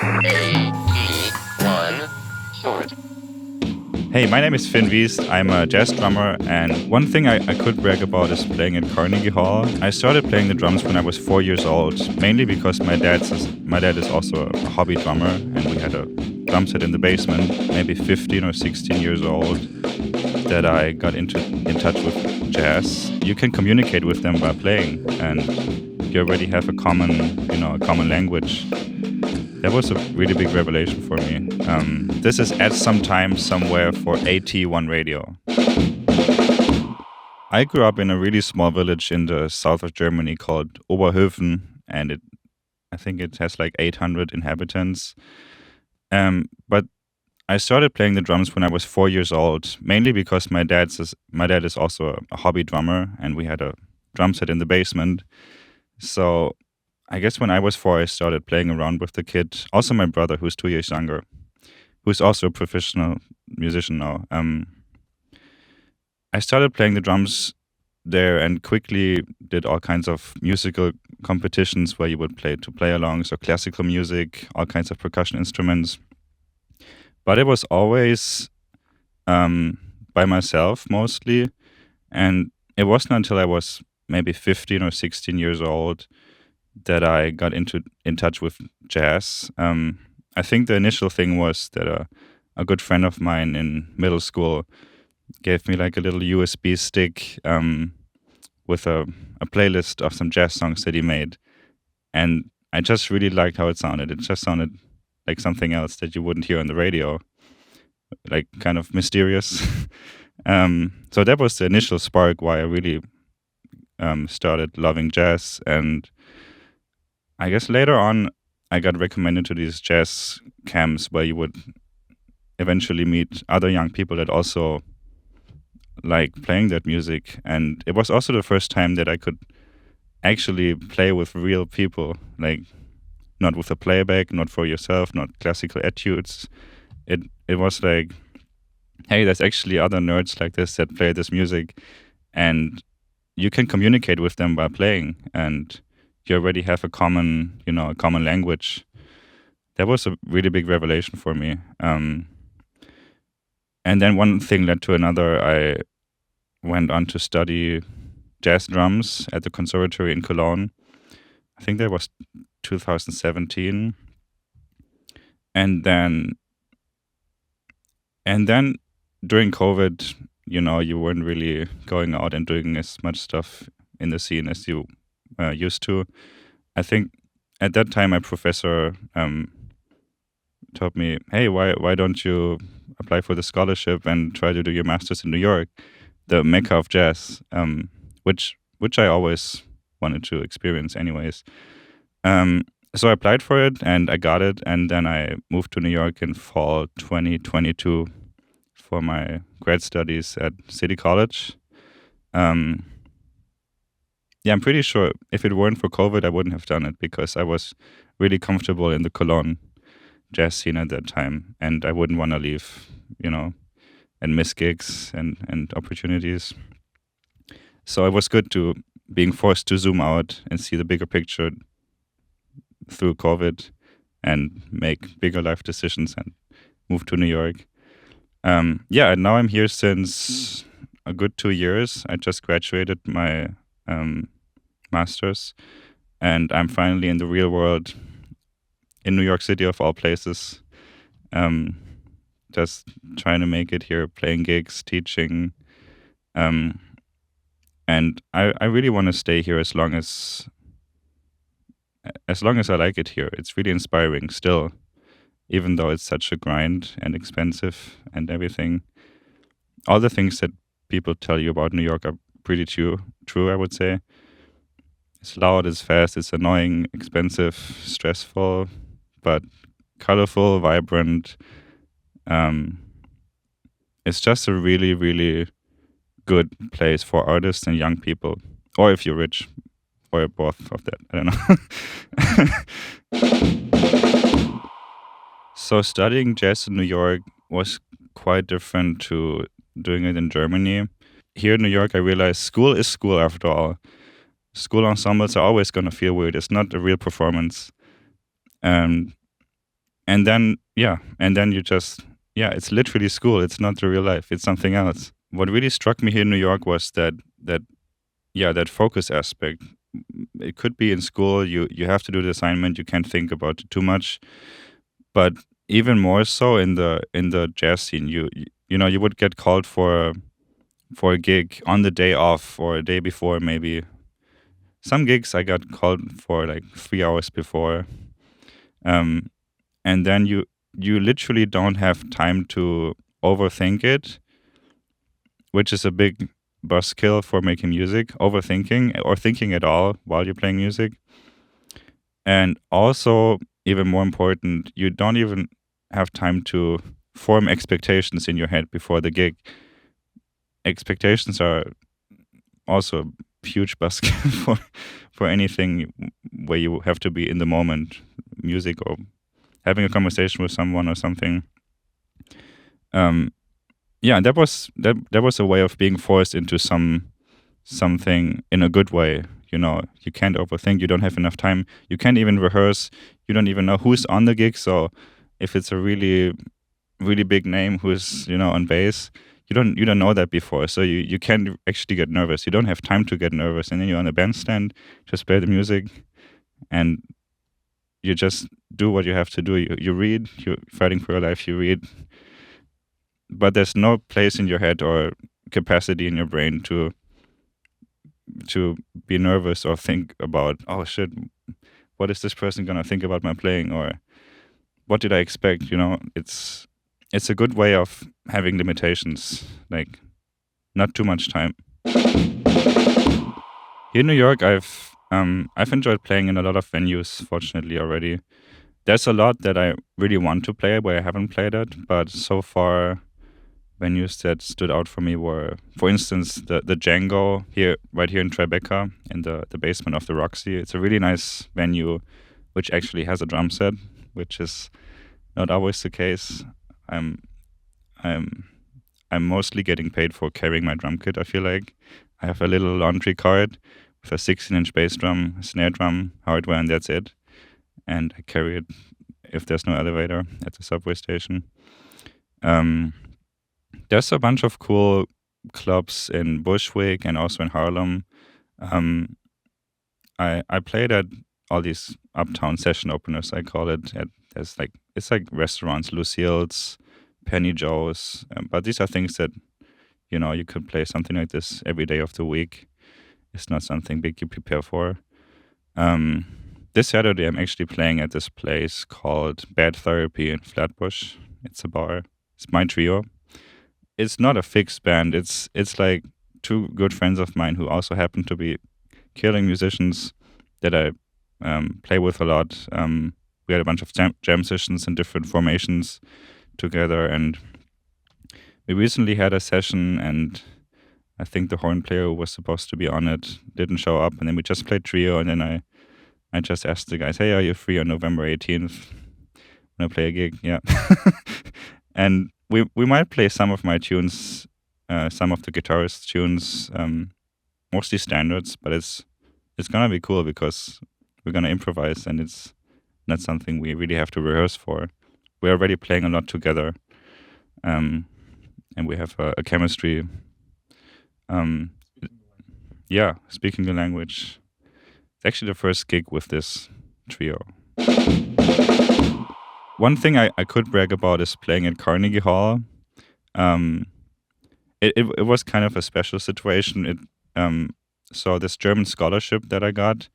A-E-1 short. Hey, my name is Wiest. I'm a jazz drummer, and one thing I could brag about is playing at Carnegie Hall. I started playing the drums when I was 4 years old, mainly because my dad is also a hobby drummer, and we had a drum set in the basement, maybe 15 or 16 years old, that I got in touch with jazz. You can communicate with them by playing, and you already have a common language. That was a really big revelation for me. This is ATSometime somewhere for AT1 radio. I grew up in a really small village in the south of Germany called Oberhöfen, and I think it has like 800 inhabitants. But I started playing the drums when I was 4 years old, mainly because my dad is also a hobby drummer, and we had a drum set in the basement. So I guess when I was 4, I started playing around with the kid. Also, my brother, who's 2 years younger, who's also a professional musician now. I started playing the drums there and quickly did all kinds of musical competitions where you would play alongs or classical music, all kinds of percussion instruments. But it was always by myself mostly. And it wasn't until I was maybe 15 or 16 years old that I got in touch with jazz. I think the initial thing was that a good friend of mine in middle school gave me like a little USB stick with a playlist of some jazz songs that he made. And I just really liked how it sounded. It just sounded like something else that you wouldn't hear on the radio, like kind of mysterious. So that was the initial spark why I really started loving jazz. And I guess later on, I got recommended to these jazz camps where you would eventually meet other young people that also like playing that music. And it was also the first time that I could actually play with real people, like not with a playback, not for yourself, not classical etudes. It was like, hey, there's actually other nerds like this that play this music, and you can communicate with them by playing, and you already have a common language. That was a really big revelation for me. And then one thing led to another. I went on to study jazz drums at the Conservatory in Cologne. I think that was 2017. And then during COVID, you weren't really going out and doing as much stuff in the scene as you used to. I think at that time my professor told me, hey, why don't you apply for the scholarship and try to do your master's in New York, the mecca of jazz, which I always wanted to experience anyways. So I applied for it and I got it, and then I moved to New York in fall 2022 for my grad studies at City College. I'm pretty sure if it weren't for COVID, I wouldn't have done it because I was really comfortable in the Cologne jazz scene at that time, and I wouldn't want to leave, and miss gigs and opportunities. So it was good to being forced to zoom out and see the bigger picture through COVID and make bigger life decisions and move to New York. And now I'm here since a good 2 years. I just graduated my master's, and I'm finally in the real world in New York City of all places. Just trying to make it here, playing gigs, teaching. And I really want to stay here as long as I like it here. It's really inspiring still, even though it's such a grind and expensive and everything. All the things that people tell you about New York are pretty true, I would say. It's loud, it's fast, it's annoying, expensive, stressful, but colorful, vibrant. It's just a really, really good place for artists and young people, or if you're rich, or both of that. I don't know. So studying jazz in New York was quite different to doing it in Germany. Here in New York, I realized school is school after all. School ensembles are always going to feel weird. It's not a real performance. and then you just it's literally school. It's not the real life. It's something else. What really struck me here in New York was that focus aspect. It could be in school. You have to do the assignment. You can't think about it too much. But even more so in the jazz scene, you would get called for a gig on the day off or a day before. Maybe some gigs I got called for like 3 hours before, um, and then you literally don't have time to overthink it, which is a big buzzkill for making music. Overthinking or thinking at all while you're playing music, and also even more important, you don't even have time to form expectations in your head before the gig. Expectations are also a huge buzzkill for anything where you have to be in the moment, music or having a conversation with someone or something. That was a way of being forced into something in a good way. You can't overthink. You don't have enough time. You can't even rehearse. You don't even know who's on the gig. So if it's a really, really big name who's on bass, you don't know that before. So you can't actually get nervous. You don't have time to get nervous. And then you're on the bandstand, just play the music, and you just do what you have to do. You read. You're fighting for your life. You read, but there's no place in your head or capacity in your brain to be nervous or think about, oh shit, what is this person gonna think about my playing, or what did I expect? It's a good way of having limitations, like not too much time. Here in New York, I've enjoyed playing in a lot of venues. Fortunately, already there's a lot that I really want to play where I haven't played it, but so far venues that stood out for me were, for instance, the Django right here in Tribeca, in the basement of the Roxy. It's a really nice venue, which actually has a drum set, which is not always the case. I'm mostly getting paid for carrying my drum kit. I feel like I have a little laundry cart with a 16-inch bass drum, a snare drum, hardware, and that's it. And I carry it if there's no elevator at the subway station. There's a bunch of cool clubs in Bushwick and also in Harlem. I played at all these uptown session openers, I call it. It's like restaurants, Lucille's, Penny Joe's. But these are things that you could play something like this every day of the week. It's not something big you prepare for. This Saturday, I'm actually playing at this place called Bad Therapy in Flatbush. It's a bar. It's my trio. It's not a fixed band. It's like two good friends of mine who also happen to be killing musicians that I play with a lot. We had a bunch of jam sessions in different formations together, and we recently had a session, and I think the horn player who was supposed to be on it didn't show up, and then we just played trio, and then I just asked the guys, hey, are you free on November 18th? Wanna play a gig? Yeah. And we might play some of my tunes, some of the guitarist tunes, mostly standards, but it's gonna be cool because we're gonna improvise, and it's not something we really have to rehearse for. We're already playing a lot together, and we have a chemistry. Speaking the language. It's actually the first gig with this trio. One thing I could brag about is playing at Carnegie Hall. It was kind of a special situation. So this German scholarship that I got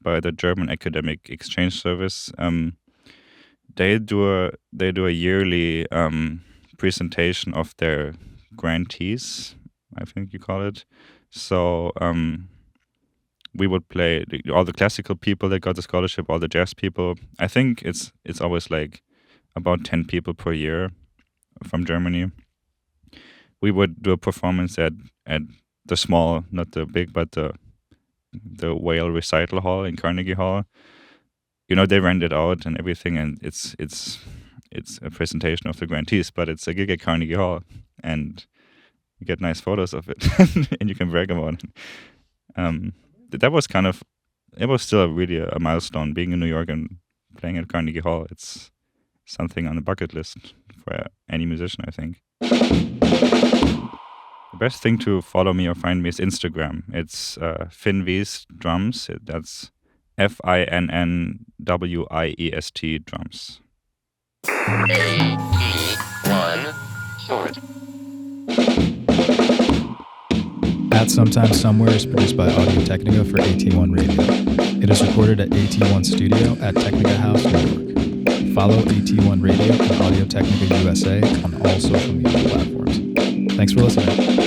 by the German Academic Exchange Service, they do a yearly presentation of their grantees, I think you call it. So we would play all the classical people that got the scholarship, all the jazz people. I think it's always like about 10 people per year from Germany. We would do a performance at the small, not the big, but the Whale Recital Hall in Carnegie Hall. They rent it out and everything, and it's a presentation of the grantees, but it's a gig at Carnegie Hall, and you get nice photos of it, and you can brag about it. That was it was still really a milestone being in New York and playing at Carnegie Hall. It's something on the bucket list for any musician, I think. The best thing to follow me or find me is Instagram. It's Wiest drums. That's FINNWIEST drums. AE1 short. ATSometime Somewhere is produced by Audio-Technica for AT1 Radio. It is recorded at AT1 Studio at Technica House, New York. Follow AT1 Radio and Audio-Technica USA on all social media platforms. Thanks for listening.